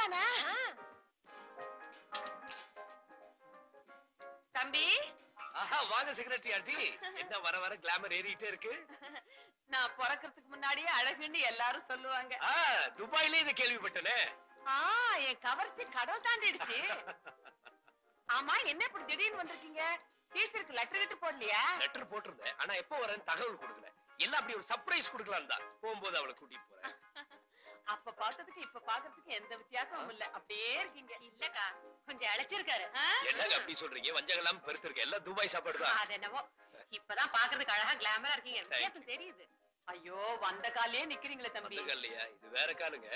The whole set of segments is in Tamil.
நீதானா? தம்பி. வாங்க செக்ரட்டரி ஆண்டி. என்ன வர வர கிளாமர் ஏறிட்டே இருக்கு. நான் பிறக்கிறதுக்கு முன்னாடியே அழகுன்னு எல்லாரும் சொல்லுவாங்க. துபாயிலே இதை கேள்விப்பட்டனே. என் கவர்ச்சி கடவுள் தாண்டிடுச்சு. ஆமா, என்ன இப்படி திடீர்னு வந்திருக்கீங்க? டீச்சருக்கு லெட்டர் கிட்ட போடலையா? லெட்டர் போட்டிருந்தேன், ஆனா எப்போ வரேன்னு தகவல் கொடுக்கல. எல்லாம் அப்படி ஒரு சர்ப்ரைஸ் கொடுக்கலாம் தான் போகும்போது அவளை கூட்டிட்டு போறேன். அப்ப பார்த்ததுக்கு இப்ப பாக்குறதுக்கு எந்த வித்தியாசமும் இல்ல, அப்படியே இருக்கீங்க. இல்லக்கா, கொஞ்சம் அழைச்சிருக்காரு. என்னங்க அப்படி சொல்றீங்க? வஞ்சகெல்லாம் பெருத்திருக்க, எல்லாம் துபாய் சாப்பாடு தான். அது என்னவோ இப்பதான் பாக்குறதுக்கு அழகா கிளாமரா இருக்கீங்க, வித்தியாசம் தெரியுது. ஐயோ, வந்த காலே நிக்கிறீங்களே தம்பி. வந்த காலையா? இது வேற காலுங்க.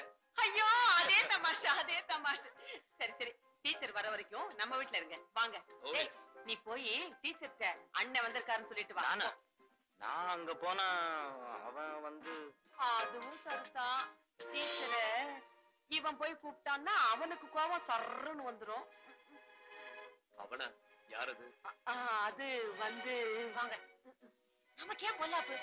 ஐயோ, அதே தமாஷா, அதே தமாஷா. சரி சரி, டீச்சர் வர வரைக்கும் நம்ம வீட்டுல இருங்க. வாங்க. நீ போய் டீச்சர்ட்ட அண்ணன் வந்திருக்காருன்னு சொல்லிட்டு வா. நான் அங்க போனா அவன் வந்து அதுவும் சரிதான். டீச்சர இவன் போய் கூப்பிட்டான்னா அவனுக்கு கோபம் சர்ன்னு வந்துரும். அவனா? யாரது? அது வந்து வாங்க, நமக்கு ஏன் பொல்லாப்பு?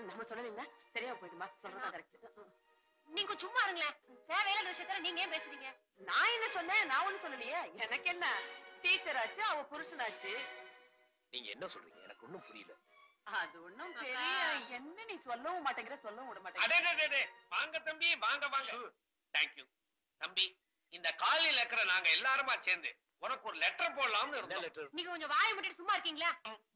நம்ம சொல்லலைங்களா? சரியா போயிடுமா? சொல்றதா கரெக்ட். நீங்க சும்மா இருங்களேன். தேவையில்லாத விஷயத்துல நீங்க ஏன் பேசுறீங்க? நான் என்ன சொன்னேன்? நான் ஒண்ணு சொல்லலையே. எனக்கு என்ன, டீச்சர் ஆச்சு, அவ புருஷனாச்சு. நீங்க என்ன சொல்றீங்க? எனக்கு ஒண்ணும் புரியல. அது ஒண்ணும் பெரிய என்ன, நீ சொல்லவும் மாட்டேங்கிற, சொல்லவும் விட மாட்டேங்கிற. வாங்க தம்பி, வாங்க வாங்க. தேங்க் யூ தம்பி. இந்த காலையில இருக்கிற நாங்க எல்லாருமா சேர்ந்து உனக்கு ஒரு லெட்டர் போடலாம்னு இருந்தோம். நீங்க கொஞ்சம் வாயை மூடிட்டு சும்மா இருக்கீங்களா?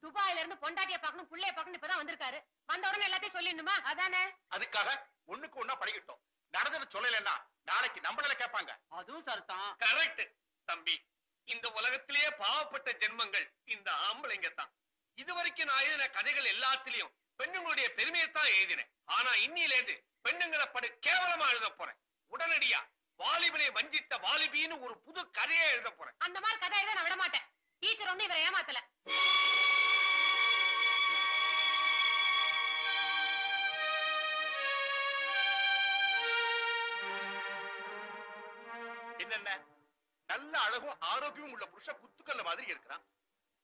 துபாயில இருந்து பொண்டாட்டிய பாக்கணும், புள்ளைய பாக்கணும், இப்பதான் வந்திருக்காரு. வந்த உடனே எல்லாத்தையும் சொல்லிடணுமா? அதானே. அதுக்காக ஒண்ணுக்கு ஒண்ணா பழகிட்டோம். நடந்தது சொல்லலன்னா நாளைக்கு நம்மள கேட்பாங்க. அதுவும் சரிதான். கரெக்ட் தம்பி. இந்த உலகத்திலேயே பாவப்பட்ட ஜென்மங்கள் இந்த ஆம்பளைங்க தான். இதுவரைக்கும் நான் எழுதின கதைகள் எல்லாத்திலையும் பெண்ணுங்களுடைய பெருமையைத்தான் எழுதினேன். ஆனா இன்னில இருந்து பெண்ணுங்களை படு கேவலமா எழுத போறேன். உடனடியா வாலிபனை வஞ்சித்த வாலிபின்னு ஒரு புது கதையை எழுத போறேன். அந்த மாதிரி கதை எழுத நான் விட மாட்டேன். டீச்சர் ஒண்ணு இவரை ஏமாத்தல. என்னென்ன நல்ல அழகும் ஆரோக்கியமும் உள்ள புருஷன் குத்துக்கல்ல மாதிரி இருக்கிறான்.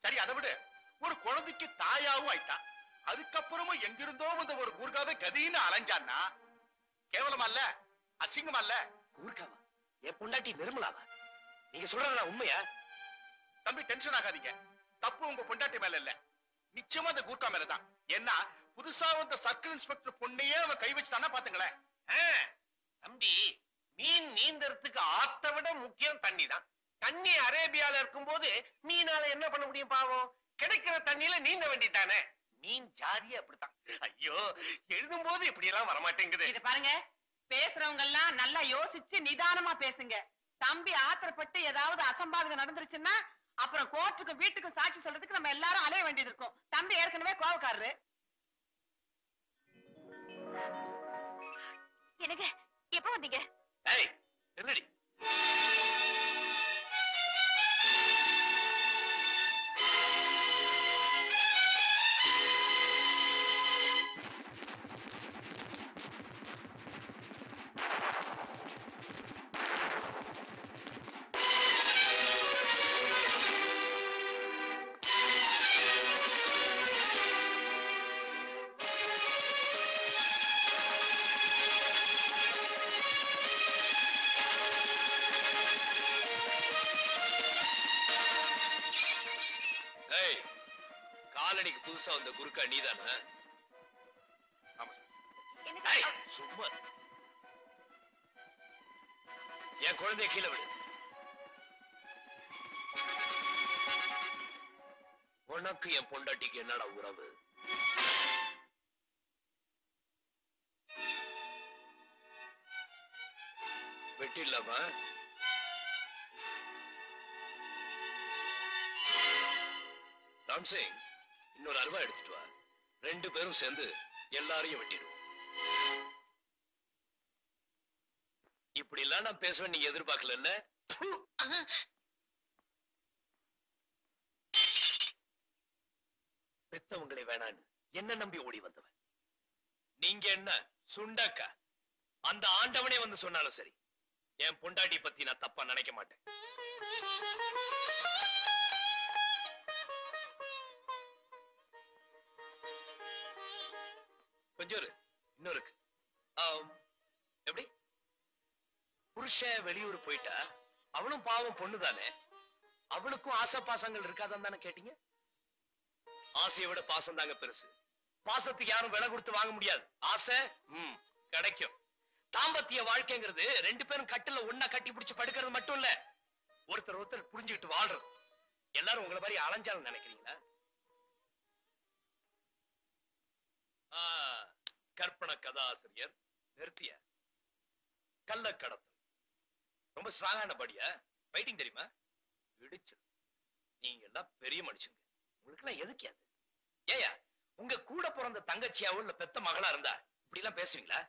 சரி, அதை விட ஒரு குழந்தைக்கு தாயாவும் ஆயிட்டா. அதுக்கப்புறமும் எங்கிருந்தோ வந்த ஒரு கூர்காவை கதின்னு அலைஞ்சான்னா கேவலமா இல்ல, அசிங்கமா இல்ல? கூர்காவா? என் பொண்டாட்டி நிர்மலாவா? நீங்க சொல்றதா உண்மையா? தம்பி, டென்ஷன் ஆகாதீங்க. தப்பு உங்க பொண்டாட்டி மேல இல்ல, நிச்சயமா அந்த கூர்கா மேலதான். ஏன்னா புதுசா வந்த சர்க்கிள் இன்ஸ்பெக்டர் பொண்ணையே அவன் கை வச்சுட்டானா பாத்துங்களேன். தம்பி, மீன் நீந்தறதுக்கு ஆத்த விட முக்கியம் தண்ணி தான். தண்ணி அரேபியால இருக்கும் போது மீனால என்ன பண்ண முடியும்? பாவம், கிடைக்கிற தண்ணியில நீந்த வேண்டியதானே. மீன் ஜாதியே அப்படித்தான். ஐயோ, எழுதும் போது இப்படி எல்லாம் வரமாட்டேங்குது. இது பாருங்க, பேசுறவங்க எல்லாம் நல்லா யோசிச்சு நிதானமா பேசுங்க. தம்பி ஆத்திரப்பட்டு ஏதாவது அசம்பாவிதம் நடந்துருச்சுன்னா அப்புறம் கோர்ட்டுக்கும் வீட்டுக்கும் சாட்சி சொல்றதுக்கு நம்ம எல்லாரும் அலைய வேண்டியது இருக்கும். தம்பி ஏற்கனவே கோவக்காரரு. எனக்கு எப்ப வந்தீங்க? ஏய், என்னடி? காலனிக்கு புதுசா வந்த குருக்கா நீதானா? ஆமா சார். சும்மா என் குழந்தைய கீழே விடு. உனக்கு என் பொண்டாட்டிக்கு என்னடா உறவு? வெட்டிடலாமா? ராம்சிங், இன்னொரு அருவா எடுத்துட்டு வா. ரெண்டு பேரும் சேர்ந்து எல்லாரையும் வெட்டிடுவோம். இப்படி எல்லாம் நான் பேசுவேன் நீங்க எதிர்பார்க்கல. பெத்தவங்களை வேணான்னு என்ன நம்பி ஓடி வந்தவன் நீங்க. என்ன சுண்டக்கா? அந்த ஆண்டவனே வந்து சொன்னாலும் சரி, என் பொண்டாட்டி பத்தி நான் தப்பா நினைக்க மாட்டேன். கொஞ்சம் இன்னொருக்கு எப்படி புருஷன் வெளியூர் போயிட்டா அவளும் பாவம் பொண்ணுதானே, அவளுக்கும் ஆசை பாசங்கள் இருக்காதான் தானே கேட்டீங்க? ஆசையை விட பாசம் தாங்க பெருசு. பாசத்துக்கு யாரும் விலை கொடுத்து வாங்க முடியாது. ஆசை கிடைக்கும். தாம்பத்திய வாழ்க்கைங்கிறது ரெண்டு பேரும் கட்டுல ஒன்னா கட்டி பிடிச்சு படுக்கிறது மட்டும் இல்ல, ஒருத்தர் ஒருத்தர் புரிஞ்சுக்கிட்டு வாழ்றது. எல்லாரும் உங்களை மாதிரி அலைஞ்சாலும் நினைக்கிறீங்களா? கற்பனை கதாசிரியர் நிறுத்திய கள்ளக்கடத்தல் ரொம்ப ஸ்ட்ராங்கான படியா ரைட்டிங் தெரியுமா? இடிச்சு நீங்க எல்லாம் பெரிய மனுஷங்க, உங்களுக்கு எல்லாம் எதுக்கு அது? ஏயா உங்க கூட பிறந்த தங்கச்சியாவோ இல்ல பெத்த மகளா இருந்தா இப்படி எல்லாம் பேசுவீங்களா?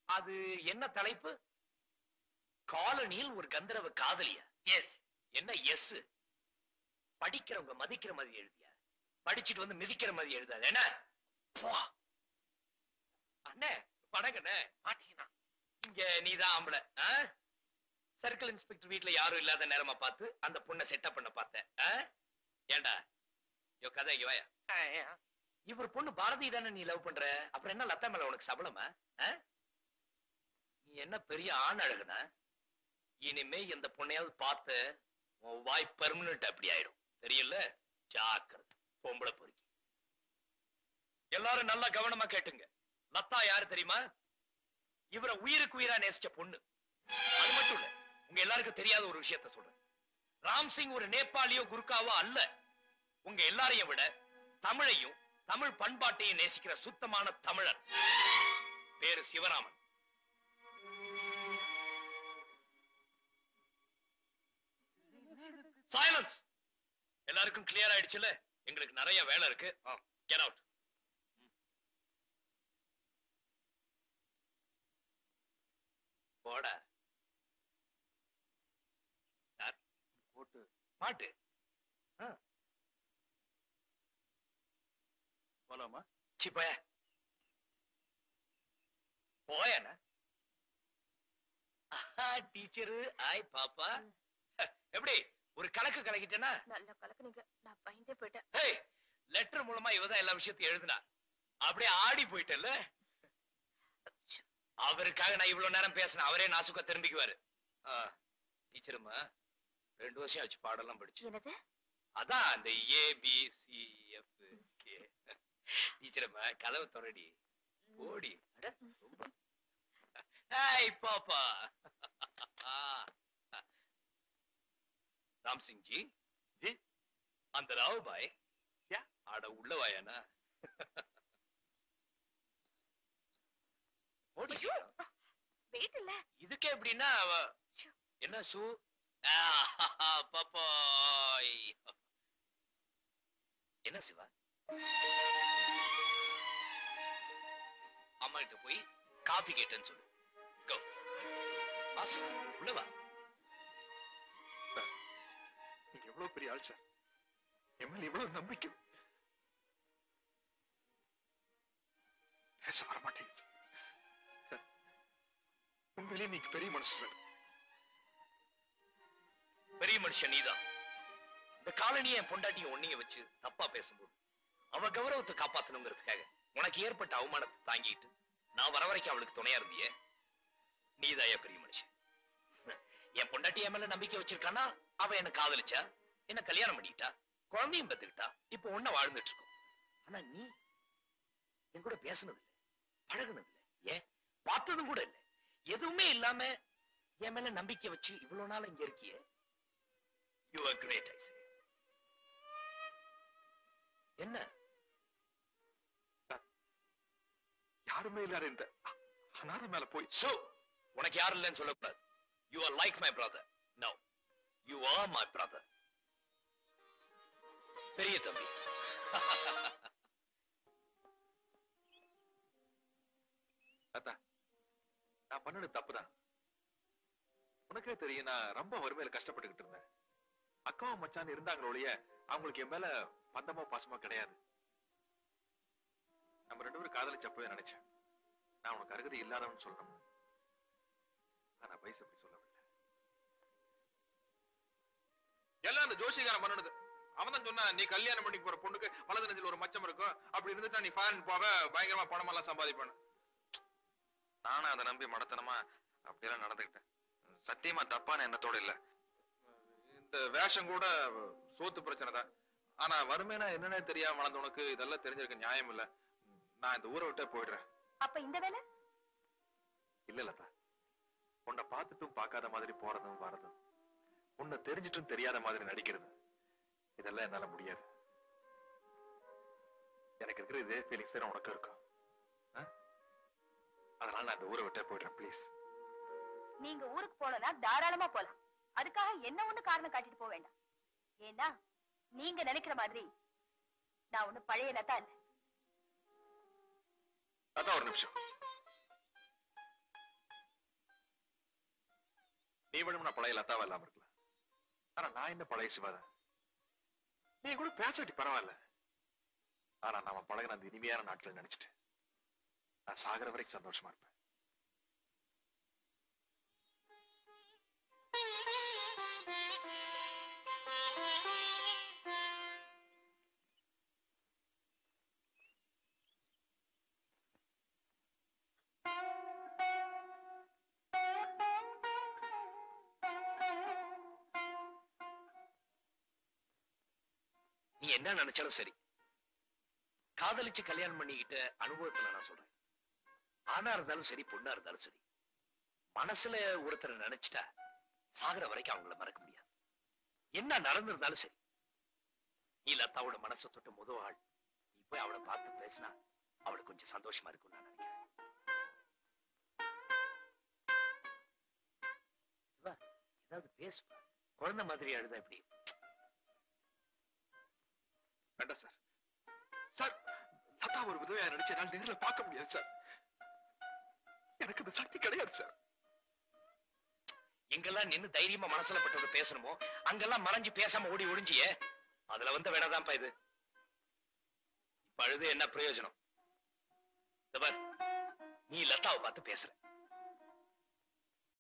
அது என்ன தலைப்பு? காலனியில் ஒரு கந்தரவ காதலியா? எஸ். என்ன எஸ்? படிக்கிறவங்க மதிக்கிற மாதிரி எழுதியா? படிச்சுட்டு வந்து மிதிக்கிற மாதிரி எழுதாது என்ன? அண்ணே படங்கண்ணே மாட்டீங்கன்னா இங்க நீதான் ஆம்பளை. சர்க்கிள் இன்ஸ்பெக்டர் வீட்டுல யாரும் இல்லாத நேரமா பார்த்து அந்த பொண்ணை செட்டப் பண்ண பார்த்தேன். ஏண்டா யோ கதை இங்க வாயா. இவர் பொண்ணு பாரதி தானே நீ லவ் பண்ற, அப்புறம் என்ன லத்தா மேல உனக்கு சபலமா? நீ என்ன பெரிய ஆண் அழகுனா? இனிமே இந்த பொண்ணையாவது பார்த்து உன் வாய் பெர்மனன்ட் அப்படி ஆயிடும், தெரியல? ஜாக்கிரதை பொம்பளை பொறுக்கி. எல்லாரும் நல்லா கவனமா கேட்டுங்க. லதா யாரு தெரியுமா? இவரை உயிருக்கு உயிரா நேசிச்ச பொண்ணு. அது மட்டும் இல்ல, உங்க எல்லாருக்கும் தெரியாத ஒரு விஷயத்த சொல்றேன். ராம்சிங் ஒரு நேபாளியோ குர்காவோ அல்ல. உங்க எல்லாரையும் விட தமிழையும் தமிழ் பண்பாட்டையும் நேசிக்கிற சுத்தமான தமிழர். பேரு சிவராமன். சைலன்ஸ். எல்லாருக்கும் கிளியர் ஆயிடுச்சுல? எங்களுக்கு நிறைய வேலை இருக்கு. Get out. போடா. யார் போட்டு பாட்டு போலாமா? சி போய போயண்ணா. டீச்சரு ஆய் பாப்பா, எப்படி ஒரு கலக்கு கலக்கிட்டேன்னா? நல்ல கலக்குனீங்க, நான் பயந்தே போயிட்டேன். லெட்டர் மூலமா இவதான் எல்லா விஷயத்தையும் எழுதுனா, அப்படியே ஆடி போயிட்டல. அவருக்காக நான் இவ்வளவு நேரம் பேசினேன், அவரே நாசுக்கா திரும்பிக்குவாரு. டீச்சருமா 2 வருஷம் ஆச்சு பாடெல்லாம் படிச்சு. என்னது? அதான் அந்த ABCF கே. டீச்சருமா கதவை தொடடி ஓடி. பாப்பா ராம் சிங் ஜி ஜி அந்த ராவ் பாய் ஆட உள்ள வாயானா? இதுக்கே எப்படின்னா என்ன சூ பாப்பாய். என்ன சிவா, அம்மா கிட்ட போய் காபி கேட்டேன்னு சொல்லு. கோ வாசு உள்ளவா. நீங்க எவ்வளவு பெரிய ஆள் சார், என் மேல எவ்வளவு நம்பிக்கை. பேச வர மாட்டேங்குது சார். உண்மையிலேயே நீங்க பெரிய மனுஷன் சார். பெரிய மனுஷன் நீதான். இந்த காலனியை என் பொண்டாட்டியும் ஒன்னிய வச்சு தப்பா பேசும்போது அவ கௌரவத்தை காப்பாத்தணுங்கிறதுக்காக உனக்கு ஏற்பட்ட அவமானத்தை தாங்கிட்டு நான் வர வரைக்கும் அவளுக்கு துணையா இருந்தியே, நீதாயா பெரிய மனுஷன். என் பொண்டாட்டி என் மேல நம்பிக்கை வச்சிருக்கானா, அவ என்ன காதலிச்சா, என்ன கல்யாணம் பண்ணிட்டா, குழந்தையும் பெத்துக்கிட்டா, இப்ப ஒன்ன வாழ்ந்துட்டு இருக்கோம். ஆனா நீ என் கூட பேசுனது இல்லை, பழகுனது இல்லை, ஏன் பார்த்ததும் கூட இல்லை. எதுவுமே இல்லாம என் மேல நம்பிக்கை வச்சு இவ்வளவு நாள் இங்க இருக்கியே. You are great, I say. என்ன யாருமே இல்லாத இந்த அநாத மேல போய் சோ உனக்கு யாரும் இல்லைன்னு சொல்லக்கூடாது. You are like my brother. No, you are my brother. பெரிய தம்பி. அத்தா, நான் பண்ணது தப்புதான். உனக்கே தெரியும், நான் ரொம்ப வறுமையில கஷ்டப்பட்டுக்கிட்டு இருந்தேன். அக்காவும் மச்சான் இருந்தாங்களோடைய அவங்களுக்கு என் மேல பந்தமோ பாசமோ கிடையாது. நம்ம 2 பேரும் காதலிச்சப்பவே நினைச்சேன், நான் உனக்கு அருகதை இல்லாதவன்னு சொல்லணும். ஆனா வயசு அப்படி சொல்லவில்லை. எல்லாம் அந்த ஜோசிகாரன் பண்ணது. அவன் தான் சொன்னா, நீ கல்யாணம் பண்ணி போற பொண்ணுக்கு வலது நெஞ்சில் ஒரு மச்சம் இருக்கும், அப்படி இருந்துட்டா நீ ஃபாரின் போவ, பயங்கரமா பணமெல்லாம் சம்பாதிப்பானு. நானும் அதை நம்பி மடத்தனமா அப்படியெல்லாம் நடந்துக்கிட்டேன். சத்தியமா தப்பான எண்ணத்தோட இல்ல. இந்த வேஷம் கூட சோத்து பிரச்சனை தான். ஆனா வறுமைனா என்னன்னே தெரியாம வளர்ந்தவனுக்கு இதெல்லாம் தெரிஞ்சிருக்க நியாயம் இல்ல. நான் இந்த ஊரை விட்டே போயிடுறேன். அப்ப இந்த வேலை இல்ல லதா, உன்னை பார்த்துட்டும் பார்க்காத மாதிரி போறதும் வரதும், உன்னை தெரிஞ்சிட்டும் தெரியாத மாதிரி நடிக்கிறது, இதெல்லாம் என்னால முடியாது. எனக்கு இருக்கிற இதே ஃபீலிங்ஸ் உனக்கு இருக்கும். அதனால நான் இந்த ஊரை விட்டே போயிடுறேன் ப்ளீஸ். நீங்க ஊருக்கு போனா தாராளமா போலாம். அதுக்காக என்ன ஒண்ணு காரணம் காட்டிட்டு போக வேண்டாம். ஏன்னா நீங்க நினைக்கிற மாதிரி நான் ஒண்ணு பழைய லதா இல்ல. அதான் ஒரு நிமிஷம். நீ வேணும்னா பழைய லதாவா இல்லாம இருக்கலாம். ஆனா நான் என்ன பழைய சிவாதான். நீ கூட பேசாட்டி பரவாயில்ல. ஆனா நாம பழகின அந்த இனிமையான நாட்கள் நினைச்சிட்டு நான் சாகர வரைக்கும் சந்தோஷமா இருப்பேன். நீ என்ன நினைச்சாலும் சரி, காதலிச்சு கல்யாணம் பண்ணிக்கிட்ட அனுபவத்துல நான் சொல்றேன். ஆணா இருந்தாலும் சரி, பொண்ணா இருந்தாலும் சரி, மனசுல ஒருத்தரை நினைச்சிட்டா சாகர வரைக்கும் அவங்கள மறக்க முடியாது. என்ன நடந்திருந்தாலும் சரி, நீ லதாவோட மனசை தொட்ட முதல் ஆள். நீ போய் அவளை பார்த்து பேசினா அவளுக்கு கொஞ்சம் சந்தோஷமா இருக்கும் நான் நினைக்கிறேன். ஏதாவது பேசுவா, குழந்தை மாதிரி அழுதா எப்படி? வேண்டாம் சார். சார், லதா ஒரு விதவையா நடிச்ச என்னால் நேரில் பார்க்க முடியாது சார். எனக்கு இந்த சக்தி கிடையாது சார். எங்கெல்லாம் நின்னு தைரியமா மனசுல பட்டது பேசணுமோ அங்கெல்லாம் மறைஞ்சு பேசாம ஓடி ஒழிஞ்சியே, அதுல வந்த வேணாதான்ப்பா இது. இப்ப அழுது என்ன பிரயோஜனம்? நீ லதாவை பார்த்து பேசுற,